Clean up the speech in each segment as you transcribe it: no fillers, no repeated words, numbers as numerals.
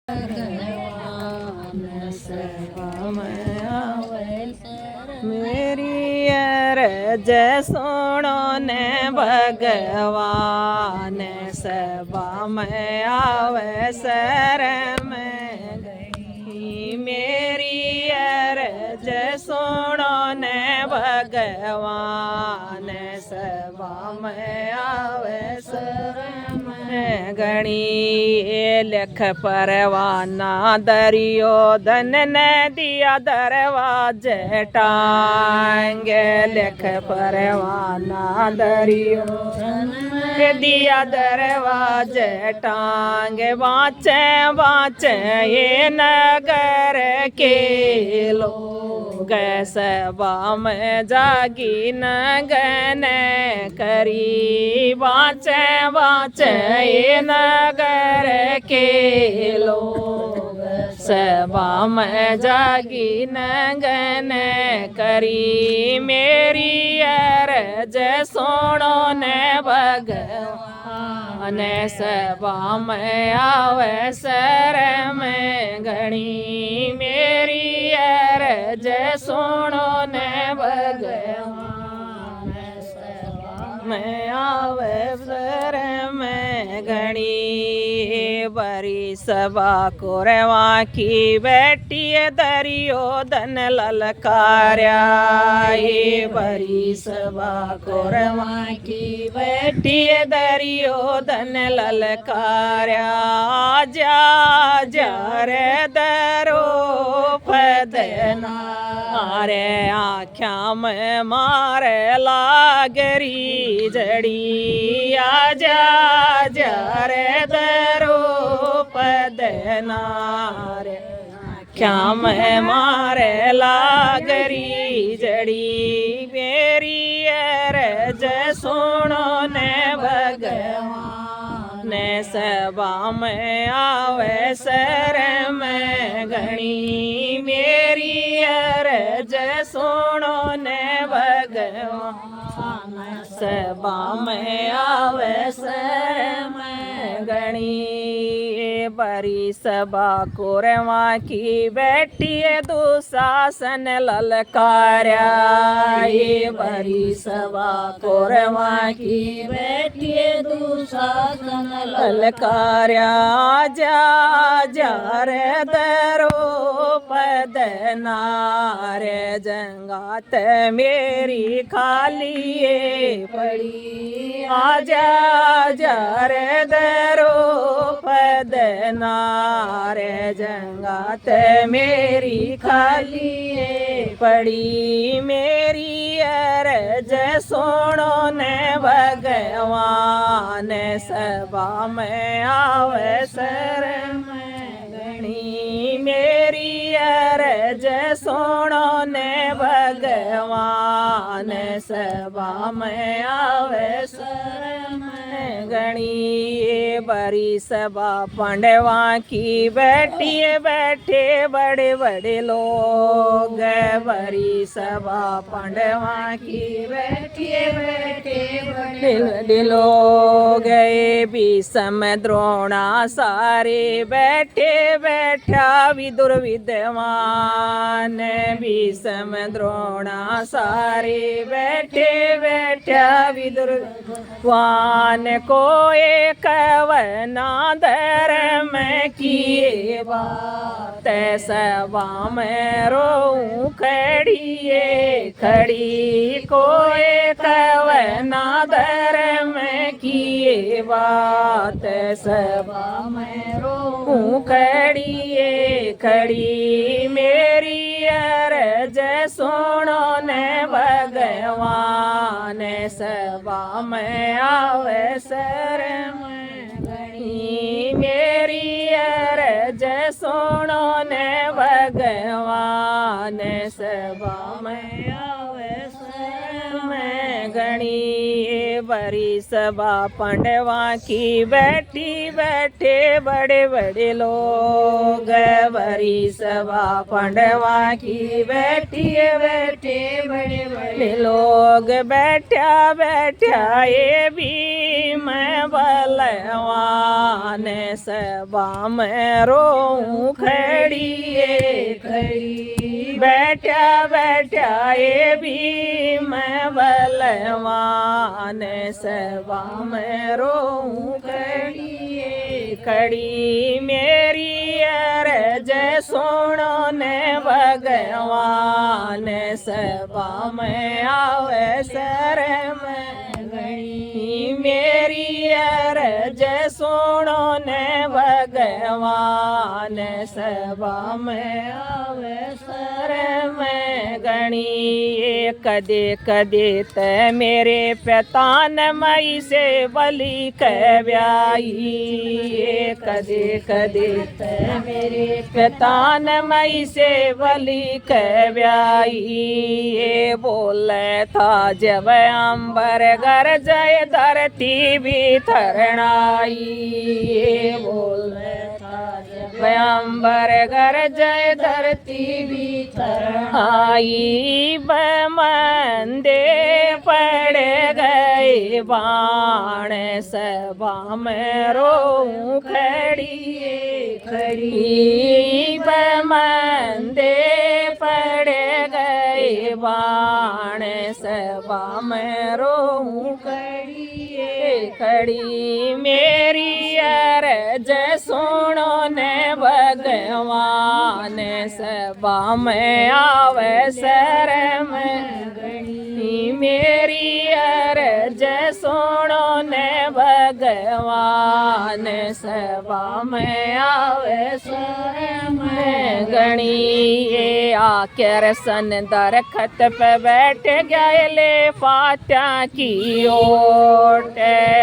भगवान सभा में आवे मेरी अरज सुनो ने भगवान सभा में आवे सर में गई मेरी अरज सुनो ने भगवान सभा में आवे सर में गणी लख परवाना दरियो धन ने दिया दरवाजे टांगे लख परवाना दरियो धन ने दिया दरवाजे टांगे बाँचे बाँचे ये नगर के लोग सभा में जागी नगन करी बाँचे बाँचे ये नगर के लोग सभा में जागी नगन करी मेरी अरज सुनो ने भगवान सभा में आवे सर में गणी मेरी अरज सुनो ने भगवान सभा में आवे सर में गणी बरी सभा कोरवा की बैठी दरियो धन ललकार्या ये बरी सभा कोरवा की बैठी दरियो धन ललकार्या जा जा रे दरो पदना अरे आख्या में मारे लागरी जड़ी आजा जा रे दरो पदनारे क्या मैं मारे लागरी जड़ी मेरी अरज सुनो ने भगवान सभा में आवे सर में गणी मेरी अरज सुनो ने भगवान सभा में आवे सर में गणी बरी सभा कोरवा की बैठी दुशासन ललकार्या ये बरी सभा कोरवा की बैठी दुशासन ललकार्या जा जा रे दरो पदना रे जंगात मेरी खाली पड़ी आजा जा रे दरो पदना रे जंगात मेरी खाली पड़ी मेरी अरज सुनो ने भगवान सभा में आवे सर में गणी मेरी अरज सुनो ने भगवान सभा में आवे सर में गणी बरी सभा पांडवा की बैठी बैठे बड़े बड़े लोग बरी सभा पांडवा की बैठी बैठे बड़े बड़े लोग भीष्म द्रोणा सारे बैठे बैठा विदुर विद्वान भीष्म द्रोणा सारे बैठे बैठा विदुर विद्वान को एक वना धर्म किए बात सभा में रो खड़िए खड़ी को एक वना धर्म किए बात सभा में रो खड़िए खड़ी मेरी अरज सुनो ने भगवान सभा में आवे सर में गणी मेरी अरज सुनो ने भगवान सभा में आवे सर में घनी बरी सभा पंडवा की बैठी बैठे बड़े बड़े लोग बरी सभा पंडवा की बैठी बैठे बड़े बड़े लोग बैठा बैठा ये भी मैं बलवान सभा में रोऊं खड़ी खड़ी बैठा बैठा ये भी मैं बलवान सभा में रोऊं खड़ी खड़ी मेरी अरज सुनो ने भगवान सभा में आवे सर में घड़ी मेरी अरज सुनो ने भगवान सभा में आवे सर में घणी कदे कदे त मेरे पैतान मई से बलि कहव्याई कदे कदे त मेरे पैतान मई से बलि कहव्याई ये बोले था जब अंबर घर जय धरती भी थरणाई ये बोले था जब अंबर घर जय धरती भी थरणाई बमंदे पड़ गए बाण सभा में रोऊं खड़ी खड़ी बमंदे पड़ गए बाण सभा में रोऊं खड़ी खड़ी मेरी अरज सुनो ने भगवान सभा में आवे सर में घड़ी मेरी अरज सुनो ने भगवान सभा में आवे सर में घड़ी ये आकर सन दरखत पे बैठ गए ले फात्या की ओट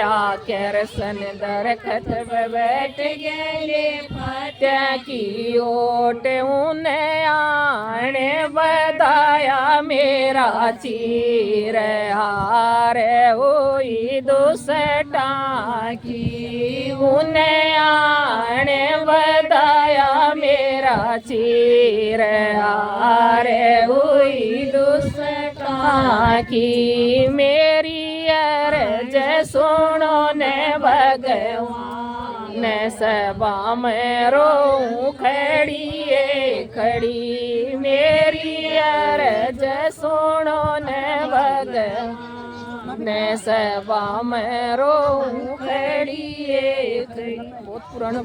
आकर सन दरखत पे बैठ गए ले फात्या की ओट उन्हें आने बताया मेरा चीर हार हुई दुसटा की उन्हें आने बताया मेरा चीर हार हुई दुसटा की मेरी अरज सुनो ने भगवान सभा में रोऊं खड़ी खड़ी मेरी अरज सुनो ने भगवान सभा में रोऊं खड़ी खड़ी बहुत पुराना